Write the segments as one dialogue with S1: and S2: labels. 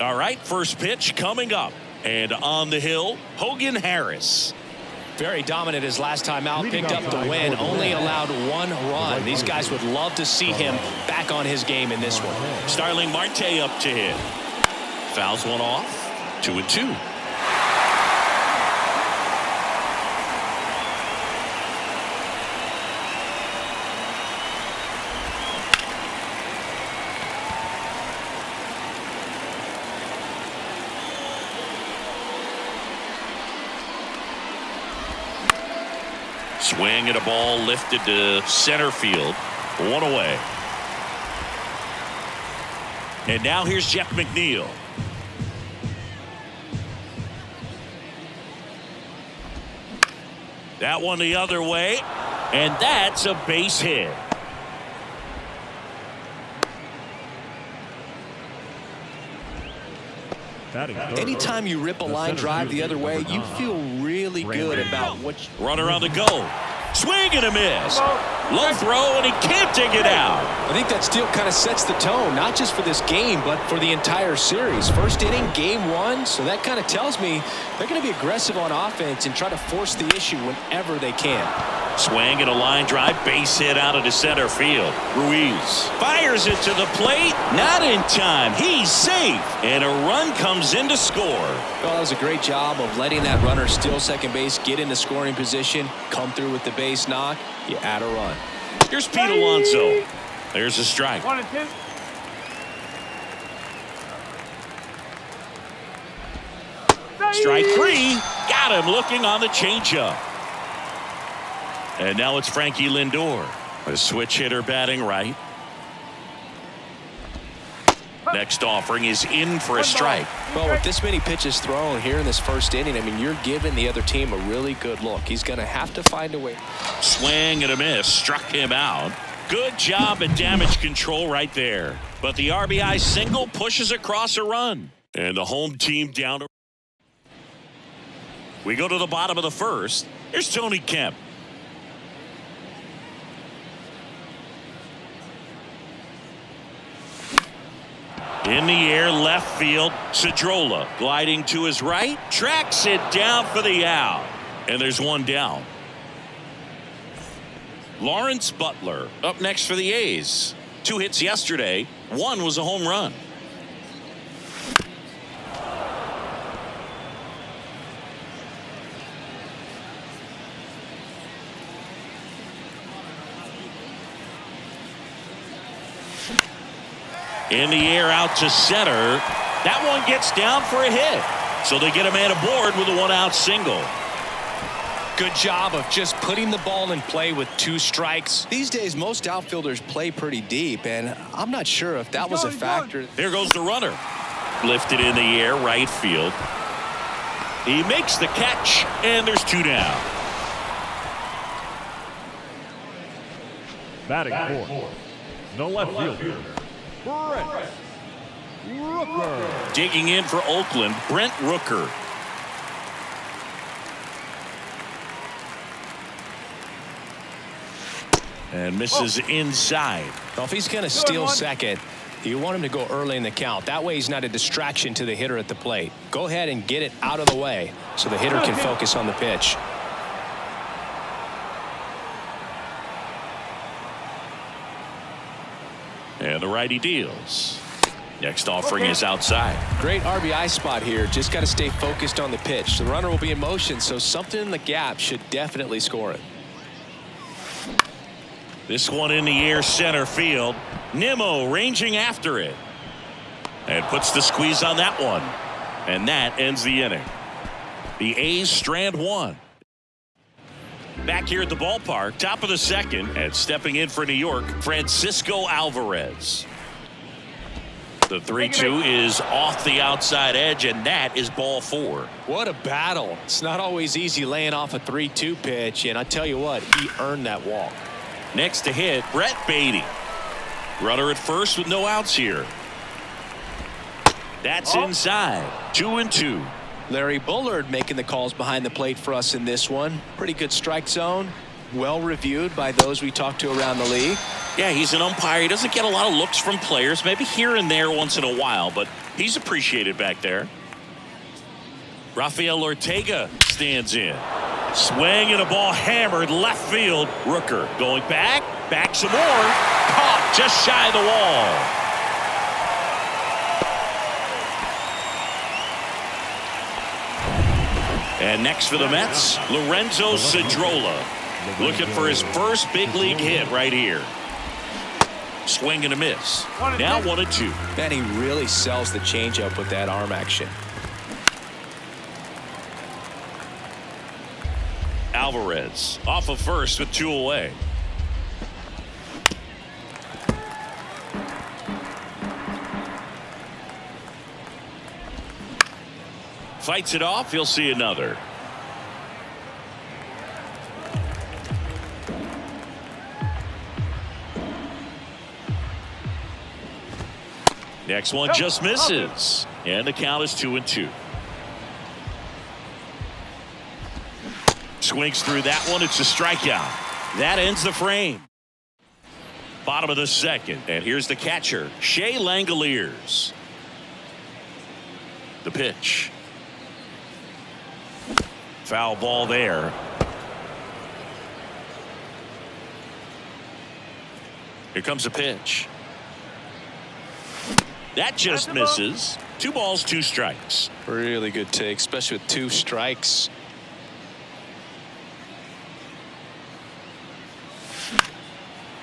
S1: All right, first pitch coming up. And on the hill, Hogan Harris.
S2: Very dominant his last time out, picked up the win, only allowed 1 run. These guys would love to see him back on his game in this one.
S1: Starling Marte up to hit. Fouls one off. 2-2. Swing at a ball lifted to center field. 1 away. And now here's Jeff McNeil. That one the other way. And that's a base hit.
S2: Anytime you rip a line drive the other way, you feel really good about what you...
S1: Runner on the go. Swing and a miss. Low throw, and he can't dig it out.
S2: I think that still kind of sets the tone, not just for this game, but for the entire series. First inning, game 1, so that kind of tells me they're going to be aggressive on offense and try to force the issue whenever they can.
S1: Swing and a line drive, base hit out into center field. Ruiz fires it to the plate. Not in time. He's safe. And a run comes in to score.
S2: Well, that was a great job of letting that runner steal second base, get into scoring position, come through with the base knock. You add a run.
S1: Here's Pete Alonso. There's a strike.
S3: 1 and 2.
S1: Strike 3. Got him looking on the changeup. And now it's Frankie Lindor, a switch hitter batting right. Next offering is in for a strike.
S2: Well, with this many pitches thrown here in this first inning, I mean, you're giving the other team a really good look. He's going to have to find a way.
S1: Swing and a miss. Struck him out. Good job at damage control right there. But the RBI single pushes across a run. And the home team down. We go to the bottom of the first. Here's Tony Kemp. In the air, left field. Cedrola gliding to his right. Tracks it down for the out. And there's one down. Lawrence Butler up next for the A's. 2 hits yesterday. 1 was a home run. In the air out to center. That one gets down for a hit. So they get a man aboard with a 1-out single.
S2: Good job of just putting the ball in play with 2 strikes. These days, most outfielders play pretty deep, and I'm not sure if that was a factor.
S1: There goes the runner. Lifted in the air, right field. He makes the catch, and there's 2 down.
S3: Batting fourth. No left fielder. Brent Rooker.
S1: Digging in for Oakland, Brent Rooker. And misses inside.
S2: Well, if he's going to steal second, you want him to go early in the count. That way he's not a distraction to the hitter at the plate. Go ahead and get it out of the way so the hitter can focus on the pitch.
S1: And the righty deals. Next offering is outside.
S2: Great RBI spot here. Just got to stay focused on the pitch. The runner will be in motion, so something in the gap should definitely score it.
S1: This one in the air, center field. Nimmo ranging after it. And puts the squeeze on that one. And that ends the inning. The A's strand 1. Back here at the ballpark, top of the second, and stepping in for New York, Francisco Alvarez. The 3-2 is off the outside edge, and that is ball 4.
S2: What a battle. It's not always easy laying off a 3-2 pitch, and I tell you what, he earned that walk.
S1: Next to hit, Brett Beatty. Runner at first with no outs here. That's inside. 2-2.
S2: Larry Bullard making the calls behind the plate for us in this one. Pretty good strike zone. Well reviewed by those we talked to around the league.
S1: Yeah, he's an umpire. He doesn't get a lot of looks from players, maybe here and there once in a while, but He's appreciated back there. Rafael Ortega stands in. Swing and a ball hammered left field. Rooker going back some more. Caught just shy of the wall. And next for the Mets, Lorenzo Cedrola. Looking for his first big league hit right here. Swing and a miss. Now 1-2.
S2: And he really sells the changeup with that arm action.
S1: Alvarez off of first with 2 away. Fights it off. He'll see another. Next one just misses. And the count is 2-2. Swings through that one. It's a strikeout. That ends the frame. Bottom of the second. And here's the catcher, Shea Langoliers. The pitch. Foul ball there. Here comes a pitch. That just misses. 2 balls, 2 strikes.
S2: Really good take, especially with 2 strikes.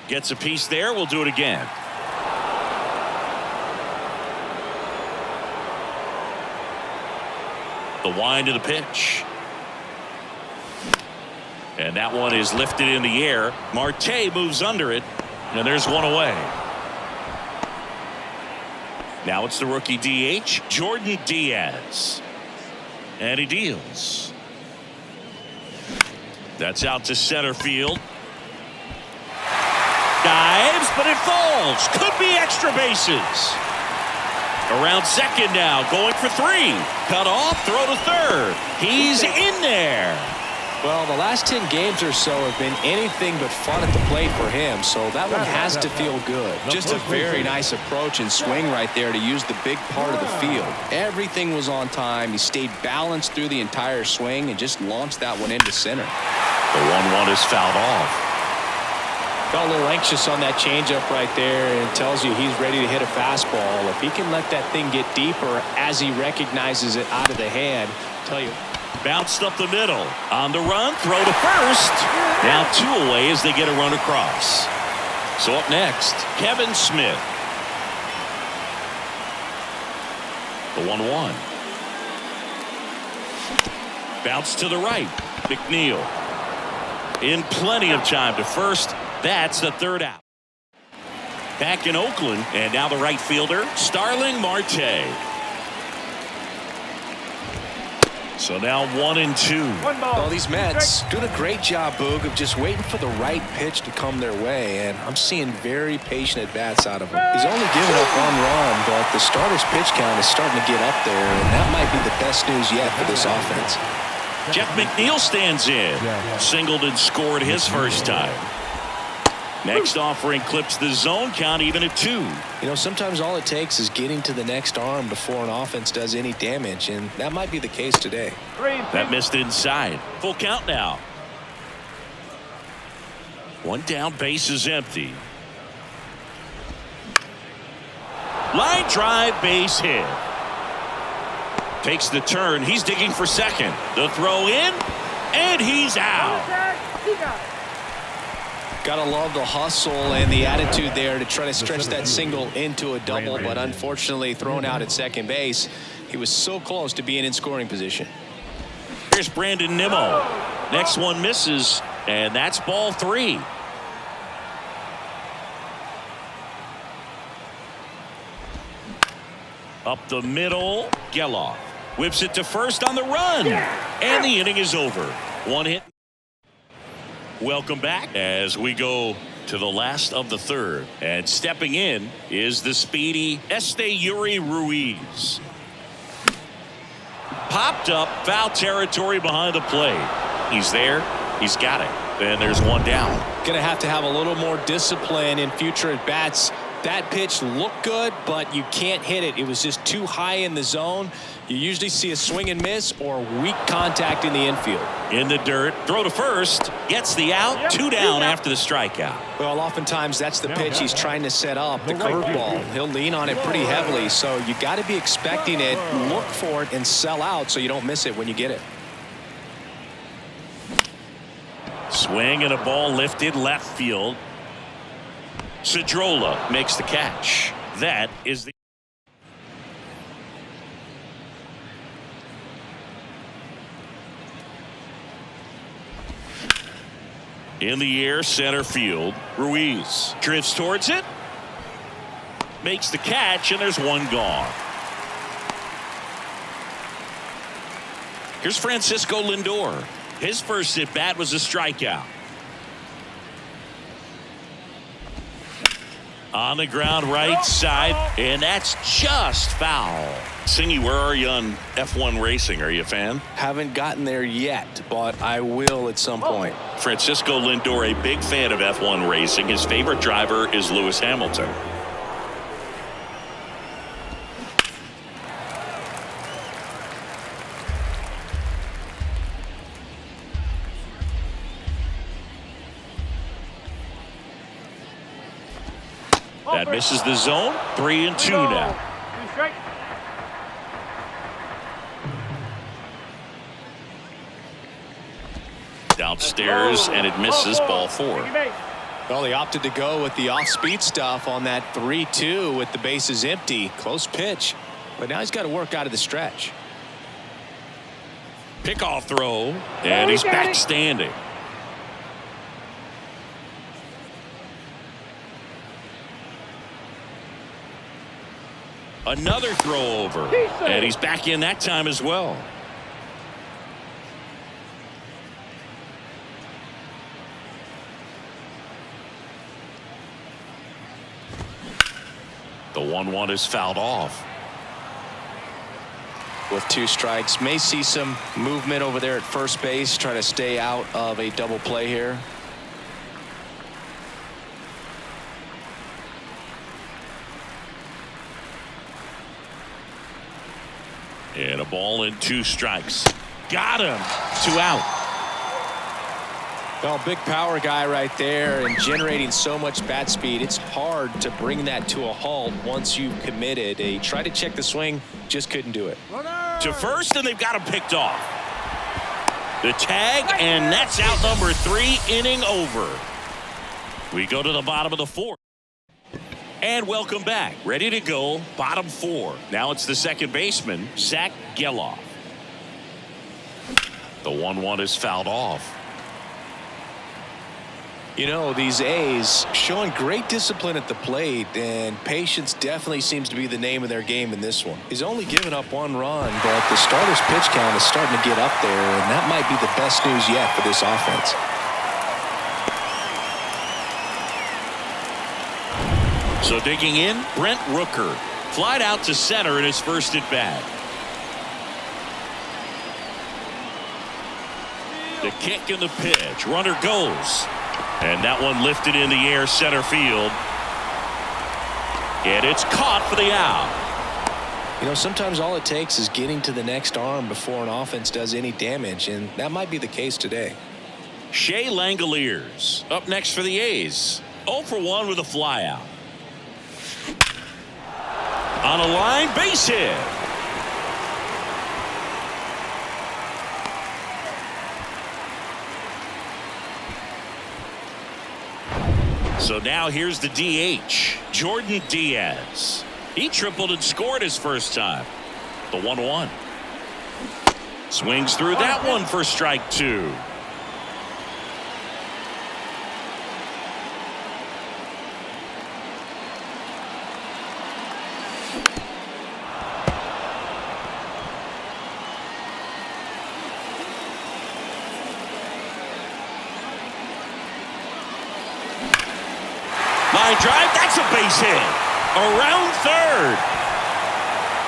S1: Gets a piece there. We'll do it again. The wind of the pitch. And that one is lifted in the air. Marte moves under it. And there's 1 away. Now it's the rookie DH, Jordan Diaz. And he deals. That's out to center field. Dives, but it falls. Could be extra bases. Around second now, going for 3. Cut off, throw to third. He's in there.
S2: Well, the last 10 games or so have been anything but fun at the plate for him, so that one has to feel good. Just a very nice approach and swing right there to use the big part of the field. Everything was on time. He stayed balanced through the entire swing and just launched that one into center.
S1: The 1-1 is fouled off.
S2: Got a little anxious on that changeup right there, and it tells you he's ready to hit a fastball. If he can let that thing get deeper as he recognizes it out of the hand, I'll tell you.
S1: Bounced up the middle. On the run, throw to first. Now 2 away as they get a run across. So up next, Kevin Smith. The 1-1. Bounce to the right. McNeil. In plenty of time to first. That's the 3rd out. Back in Oakland, and now the right fielder, Starling Marte. So now 1-2.
S2: Well, these Mets doing a great job, Boog, of just waiting for the right pitch to come their way, and I'm seeing very patient at-bats out of him. He's only given up 1 run, but the starter's pitch count is starting to get up there, and that might be the best news yet for this offense.
S1: Jeff McNeil stands in. Singled and scored his first time. Next offering clips the zone count even at 2.
S2: You know, sometimes all it takes is getting to the next arm before an offense does any damage, and that might be the case today.
S1: That missed inside. Full count now. 1 down, base is empty. Line drive, base hit. Takes the turn. He's digging for second. The throw in, and he's out.
S2: Gotta love the hustle and the attitude there to try to stretch that single into a double, but unfortunately thrown out at second base. He was so close to being in scoring position.
S1: Here's Brandon Nimmo. Next one misses, and that's ball 3. Up the middle, Geloff whips it to first on the run, and the inning is over. 1 hit. Welcome back as we go to the last of the 3rd, and stepping in is the speedy Yuri Ruiz. Popped up, foul territory behind the plate. He's there, he's got it, and there's 1 down.
S2: Gonna have to have a little more discipline in future at bats That pitch looked good, but you can't hit it. It was just too high in the zone. You usually see a swing and miss or weak contact in the infield.
S1: In the dirt, throw to first, gets the out, 2 down after the strikeout.
S2: Well, oftentimes that's the pitch he's trying to set up, the curveball. He'll lean on it pretty heavily, so you got to be expecting it, look for it, and sell out so you don't miss it when you get it.
S1: Swing and a ball lifted left field. Cedrola makes the catch. That is the in the air, center field. Ruiz drifts towards it, makes the catch, and there's one gone. Here's Francisco Lindor. His first at bat was a strikeout. On the ground, right side, and that's just foul. Singy, where are you on F1 racing? Are you a fan?
S2: Haven't gotten there yet, but I will at some point.
S1: Francisco Lindor, a big fan of F1 racing. His favorite driver is Lewis Hamilton. That misses the zone. 3-2 now. Downstairs, and it misses, ball 4.
S2: Well, they opted to go with the off-speed stuff on that 3-2 with the bases empty. Close pitch, but now he's got to work out of the stretch.
S1: Pickoff throw, and he's back standing. Another throw over, and he's back in that time as well. The 1-1 is fouled off.
S2: With 2 strikes, may see some movement over there at first base, try to stay out of a double play here.
S1: And a ball and 2 strikes. Got him. 2 out.
S2: Well, big power guy right there and generating so much bat speed. It's hard to bring that to a halt once you've committed. They tried to check the swing, just couldn't do it.
S1: To first, and they've got him picked off. The tag, and that's out number 3, inning over. We go to the bottom of the 4th. And welcome back. Ready to go. Bottom 4. Now it's the second baseman, Zach Geloff. The 1-1 is fouled off.
S2: You know, these A's showing great discipline at the plate, and patience definitely seems to be the name of their game in this one. He's only given up 1 run, but the starter's pitch count is starting to get up there, and that might be the best news yet for this offense.
S1: So digging in, Brent Rooker. Flied out to center in his first at bat. The kick and the pitch. Runner goes. And that one lifted in the air, center field. And it's caught for the out.
S2: You know, sometimes all it takes is getting to the next arm before an offense does any damage, and that might be the case today.
S1: Shea Langoliers up next for the A's. 0 for 1 with a flyout. On a line, base hit. So now here's the DH, Jordan Diaz. He tripled and scored his first time. The 1-1. Swings through that one for strike 2. Line drive, that's a base hit. Around third.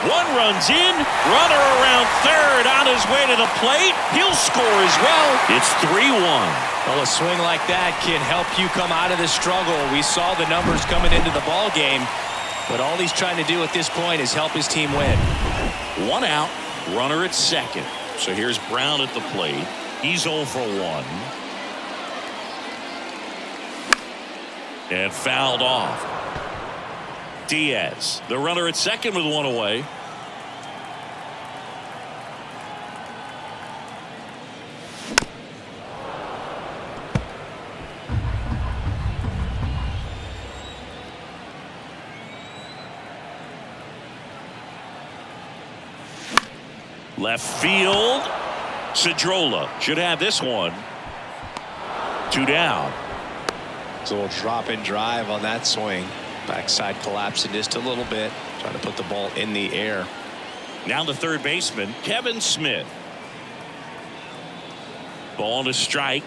S1: One runs in, runner around third on his way to the plate. He'll score as well. It's 3-1.
S2: Well, a swing like that can help you come out of the struggle. We saw the numbers coming into the ball game, but all he's trying to do at this point is help his team win.
S1: One out, runner at second. So here's Brown at the plate. He's 0 for 1. And fouled off. Diaz, the runner at second with one away. Left field. Cedrola should have this one. 2 down.
S2: So we'll drop and drive on that swing. Backside collapsing just a little bit, trying to put the ball in the air.
S1: Now the third baseman, Kevin Smith. Ball to strike.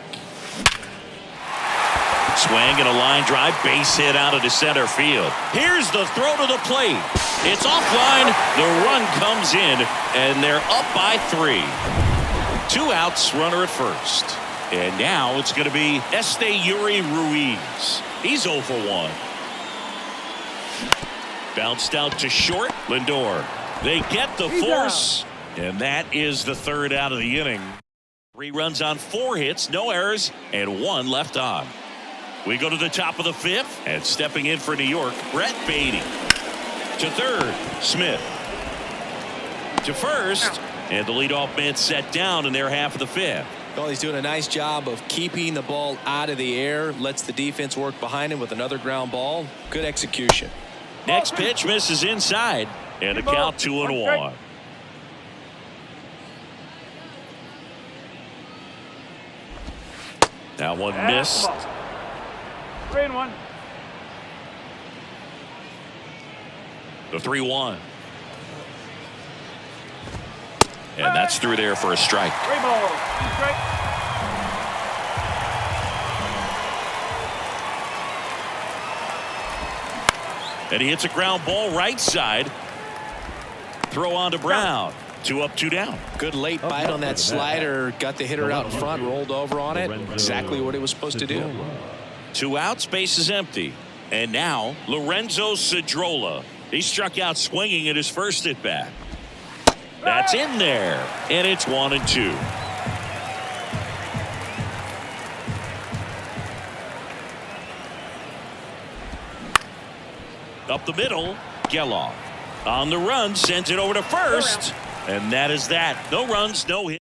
S1: Swing and a line drive, base hit out into center field. Here's the throw to the plate. It's offline. The run comes in, and they're up by 3. 2 outs, runner at first. And now it's going to be Yuri Ruiz. He's 0 for 1. Bounced out to short. Lindor. They get the force. And that is the third out of the inning. 3 runs on 4 hits, no errors, and 1 left on. We go to the top of the 5th, and stepping in for New York, Brett Beatty. To third, Smith. To first, and the leadoff man set down in their half of the 5th.
S2: Well, he's doing a nice job of keeping the ball out of the air, lets the defense work behind him with another ground ball. Good execution.
S1: Next pitch misses inside, and a count 2-1. That one missed.
S4: 3-1.
S1: The 3-1. And that's through there for a strike.
S4: 3 balls. 2 strikes.
S1: And he hits a ground ball right side. Throw on to Brown. 2 up, 2 down.
S2: Good late bite on that slider. Got the hitter out in front, rolled over on it. Exactly what it was supposed to do.
S1: 2 outs, base is empty. And now Lorenzo Cedrola. He struck out swinging at his first at bat. That's in there, and it's 1-2. Up the middle, Geloff. On the run, sends it over to first, and that is that. No runs, no hit.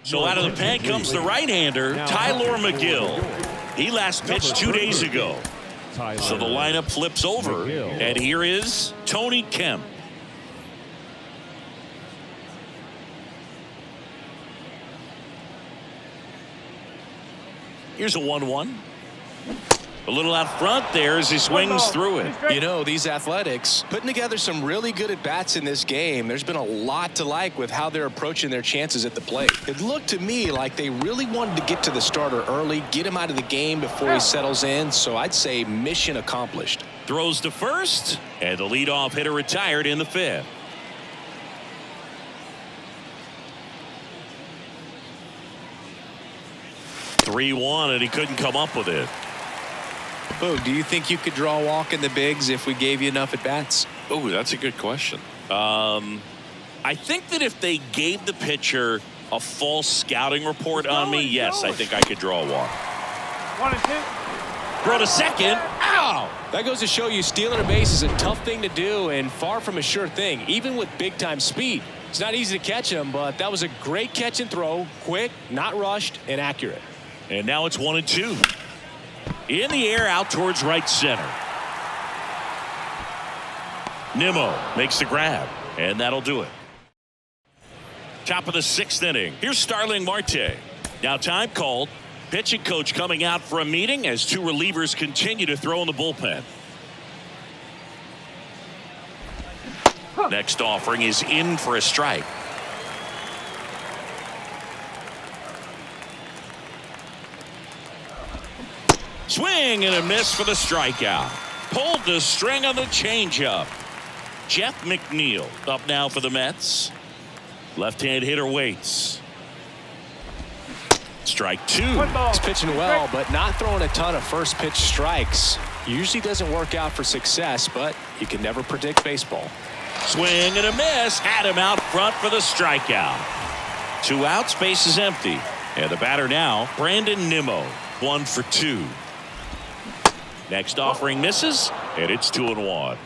S1: So out of the pen comes the right-hander, Tyler McGill. He last pitched 2 days ago. So the lineup flips over, and here is Tony Kemp. Here's a 1-1. A little out front there as he swings through it.
S2: You know, these Athletics putting together some really good at-bats in this game. There's been a lot to like with how they're approaching their chances at the plate. It looked to me like they really wanted to get to the starter early, get him out of the game before he settles in. So I'd say mission accomplished.
S1: Throws to first, and the leadoff hitter retired in the 5th. (3-1), and he couldn't come up with it.
S2: Oh, do you think you could draw a walk in the bigs if we gave you enough at bats?
S1: Oh, that's a good question. I think that if they gave the pitcher a false scouting report on me, yes, I think I could draw a walk.
S4: 1-2.
S1: Throw to second. Ow!
S2: That goes to show you stealing a base is a tough thing to do and far from a sure thing, even with big-time speed. It's not easy to catch him, but that was a great catch and throw. Quick, not rushed, and accurate.
S1: And now it's 1-2. In the air out towards right center. Nimmo makes the grab, and that'll do it. Top of the 6th inning. Here's Starling Marte. Now time called. Pitching coach coming out for a meeting as 2 relievers continue to throw in the bullpen. Next offering is in for a strike. Swing and a miss for the strikeout. Pulled the string on the changeup. Jeff McNeil up now for the Mets. Left-hand hitter waits. Strike two.
S2: He's pitching well, but not throwing a ton of first pitch strikes. Usually doesn't work out for success, but you can never predict baseball.
S1: Swing and a miss. Had him out front for the strikeout. 2 outs, base is empty. And the batter now, Brandon Nimmo, 1 for 2. Next offering misses, and it's 2-1.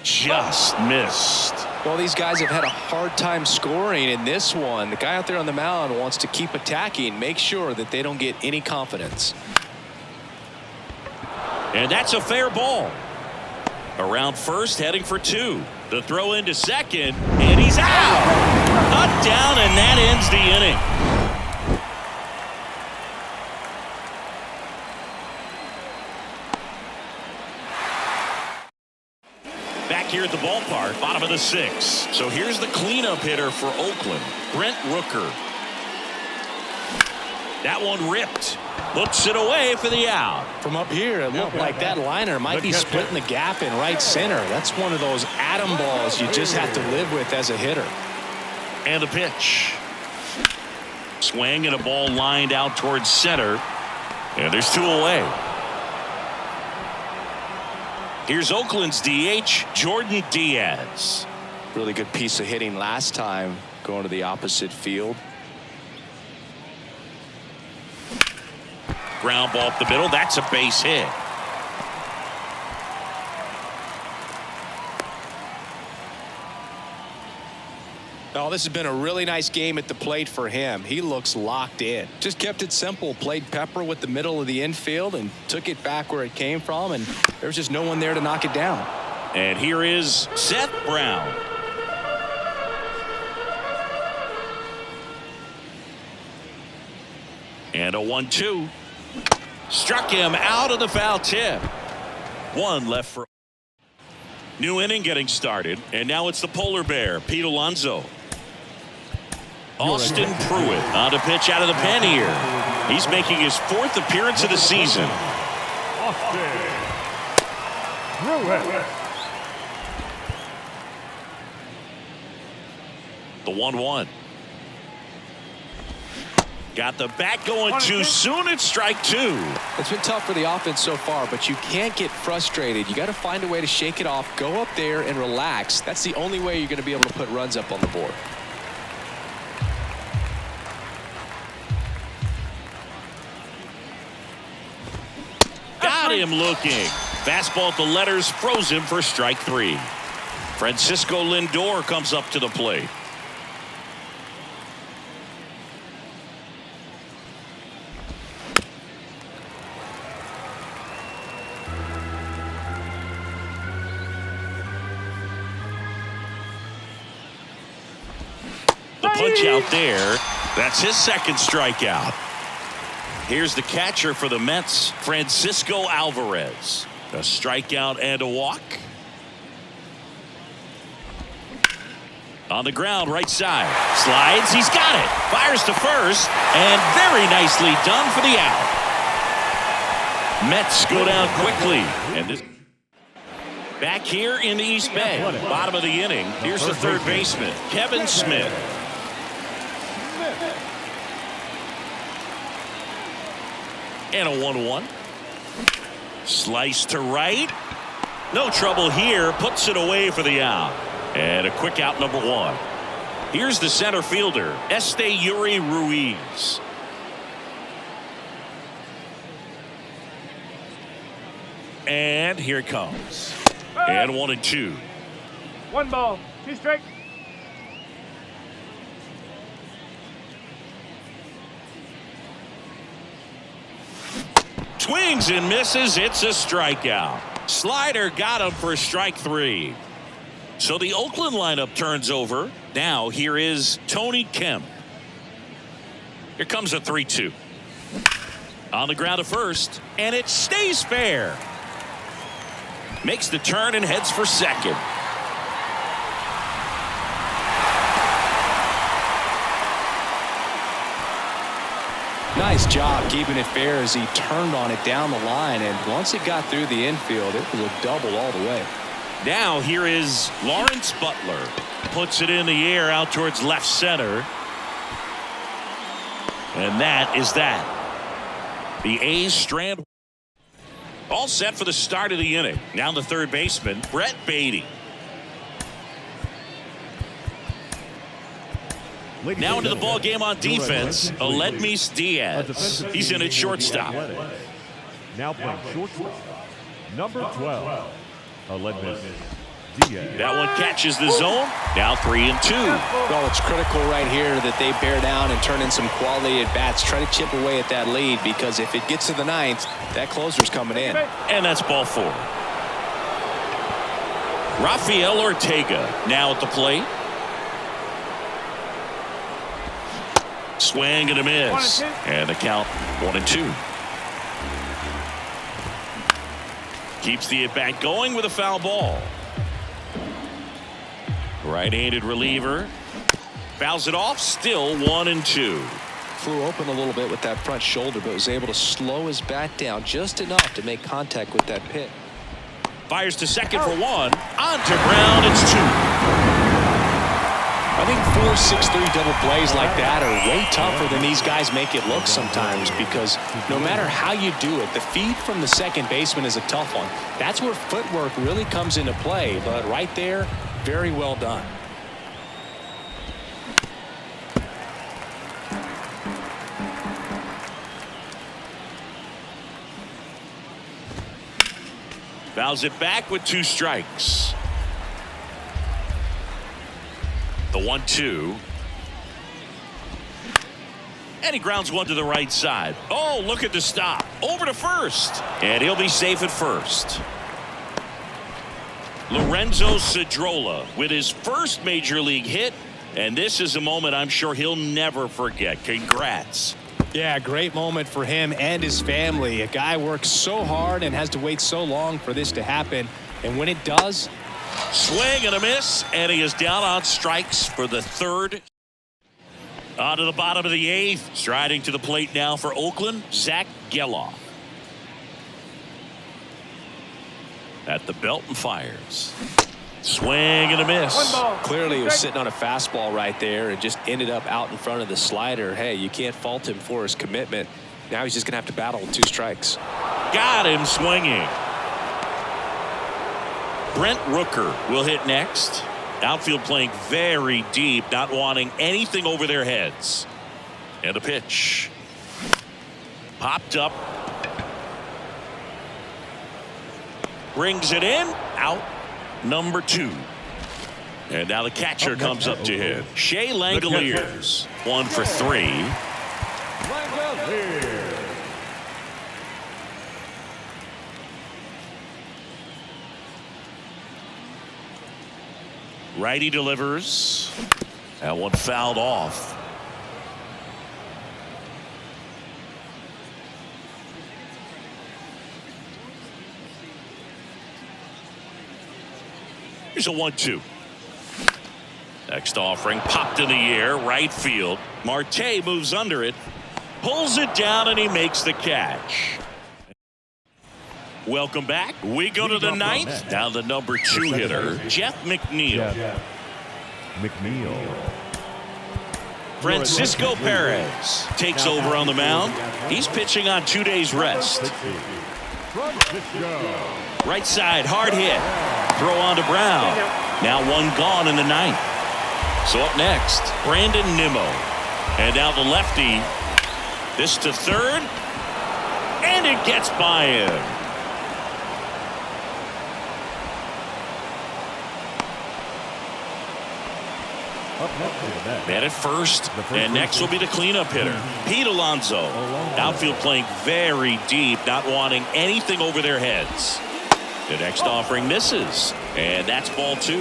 S1: Just missed.
S2: Well, these guys have had a hard time scoring in this one. The guy out there on the mound wants to keep attacking, make sure that they don't get any confidence.
S1: And that's a fair ball. Around first, heading for 2. The throw into second, and he's out. Cut down, and that ends the inning. Back here at the ballpark, bottom of the 6th. So here's the cleanup hitter for Oakland, Brent Rooker. That one ripped. Looks it away for the out.
S2: From up here, it looked like that liner might be splitting the gap in right center. That's one of those atom balls you just have to live with as a hitter.
S1: And the pitch. Swing and a ball lined out towards center. And there's 2 away. Here's Oakland's DH, Jordan Diaz.
S2: Really good piece of hitting last time, going to the opposite field.
S1: Ground ball up the middle. That's a base hit.
S2: Oh, this has been a really nice game at the plate for him. He looks locked in. Just kept it simple. Played pepper with the middle of the infield and took it back where it came from. And there was just no one there to knock it down.
S1: And here is Seth Brown. And a 1-2. Struck him out of the foul tip. 1 left for. New inning getting started. And now it's the polar bear, Pete Alonso. Austin Pruitt on to pitch out of the pen here. He's making his 4th appearance of the season.
S3: Austin Pruitt.
S1: The 1-1. Got the bat going too soon. It's strike 2.
S2: It's been tough for the offense so far, but you can't get frustrated. You got to find a way to shake it off, go up there and relax. That's the only way you're going to be able to put runs up on the board.
S1: Got him looking. Fastball at the letters, froze him for strike 3. Francisco Lindor comes up to the plate. The punch out there. That's his 2nd strikeout. Here's the catcher for the Mets, Francisco Alvarez. A strikeout and a walk. On the ground, right side. Slides, he's got it. Fires to first, and very nicely done for the out. Mets go down quickly. And this back here in the East Bay, bottom of the inning, here's the 3rd baseman, Kevin Smith. And a 1-1. Slice to right. No trouble here. Puts it away for the out. And a quick out, number 1. Here's the center fielder, Este Yuri Ruiz. And here it comes. And 1-2.
S4: 1 ball, 2 strikes.
S1: Swings and misses. It's a strikeout. Slider got him for strike 3. So the Oakland lineup turns over. Now here is Tony Kemp. Here comes a 3-2. On the ground at first, and it stays fair. Makes the turn and heads for second.
S2: Nice job keeping it fair as he turned on it down the line, and once it got through the infield, it was a double all the way.
S1: Now here is Lawrence Butler. Puts it in the air out towards left center. And that is that. The A's strand all set for the start of the inning. Now the third baseman, Brett Beatty. Now into the ball game on defense, Aledmys Diaz. He's in at shortstop.
S3: Now playing shortstop, number 12, Aledmys Diaz.
S1: That one catches the zone. Now 3-2.
S2: Well, it's critical right here that they bear down and turn in some quality at bats. Try to chip away at that lead, because if it gets to the ninth, that closer's coming in.
S1: And that's ball 4. Rafael Ortega now at the plate. Swing and a miss. And the count 1-2. Keeps the at-bat going with a foul ball. Right-handed reliever. Fouls it off. Still 1-2.
S2: Flew open a little bit with that front shoulder, but was able to slow his bat down just enough to make contact with that pitch.
S1: Fires to second for 1. On to Brown. It's 2.
S2: I think 4-6-3 double plays like that are way tougher than these guys make it look sometimes, because no matter how you do it, the feed from the second baseman is a tough one. That's where footwork really comes into play, but right there, very well done.
S1: Fouls it back with 2 strikes. The 1-2. And he grounds one to the right side. Oh, look at the stop. Over to first. And he'll be safe at first. Lorenzo Cedrola with his first major league hit. And this is a moment I'm sure he'll never forget. Congrats.
S2: Yeah, great moment for him and his family. A guy works so hard and has to wait so long for this to happen. And when it does,
S1: swing and a miss, and he is down on strikes for the 3rd. On to the bottom of the 8th. Striding to the plate now for Oakland, Zach Geloff. At the belt and fires. Swing and a miss.
S2: Clearly he was sitting on a fastball right there and just ended up out in front of the slider. Hey, you can't fault him for his commitment. Now he's just going to have to battle with 2 strikes.
S1: Got him swinging. Brent Rooker will hit next. Outfield playing very deep, not wanting anything over their heads. And a pitch. Popped up. Brings it in. Out. Number 2. And now the catcher comes up to him. Shea Langoliers. 1 for 3.
S3: Langoliers.
S1: Righty delivers. That one fouled off. Here's a 1-2. Next offering popped in the air, right field. Marte moves under it, pulls it down, and he makes the catch. Welcome back. We go to the 9th. Now the number 2 hitter, Jeff McNeil. Francisco Perez takes over on the mound. He's pitching on 2 days rest. Right side, hard hit. Throw on to Brown. Now 1 gone in the 9th. So up next, Brandon Nimmo. And now the lefty. This to 3rd. And it gets by him. Man at first, and next will be the cleanup hitter, Pete Alonso. Outfield playing very deep, not wanting anything over their heads. The next offering misses, and that's ball 2.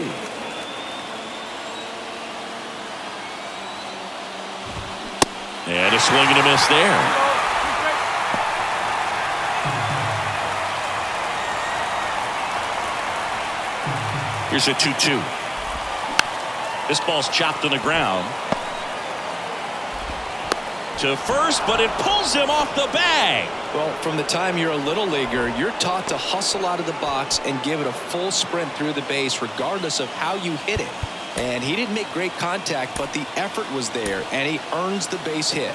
S1: And a swing and a miss there. Here's a 2-2. This ball's chopped on the ground. To first, but it pulls him off the bag.
S2: Well, from the time you're a little leaguer, you're taught to hustle out of the box and give it a full sprint through the base regardless of how you hit it. And he didn't make great contact, but the effort was there, and he earns the base hit.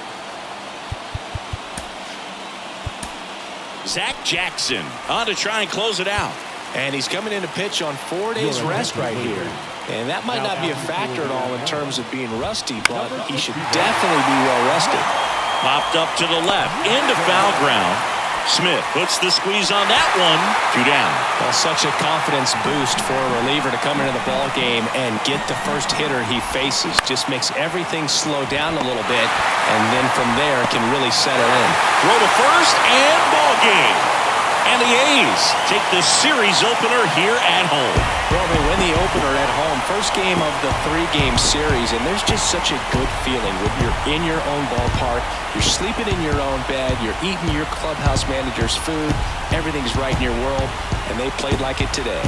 S1: Zach Jackson on to try and close it out.
S2: And he's coming in to pitch on 4 days rest right here. And that might not be a factor at all in terms of being rusty, but he should definitely be well rested.
S1: Popped up to the left, into foul ground. Smith puts the squeeze on that one. 2 down.
S2: Well, such a confidence boost for a reliever to come into the ball game and get the first hitter he faces. Just makes everything slow down a little bit, and then from there can really settle in.
S1: Throw to first and ball game. And the A's take the series opener here at home.
S2: Well, they win the opener at home. First game of the 3-game series, and there's just such a good feeling when you're in your own ballpark, you're sleeping in your own bed, you're eating your clubhouse manager's food, everything's right in your world, and they played like it today.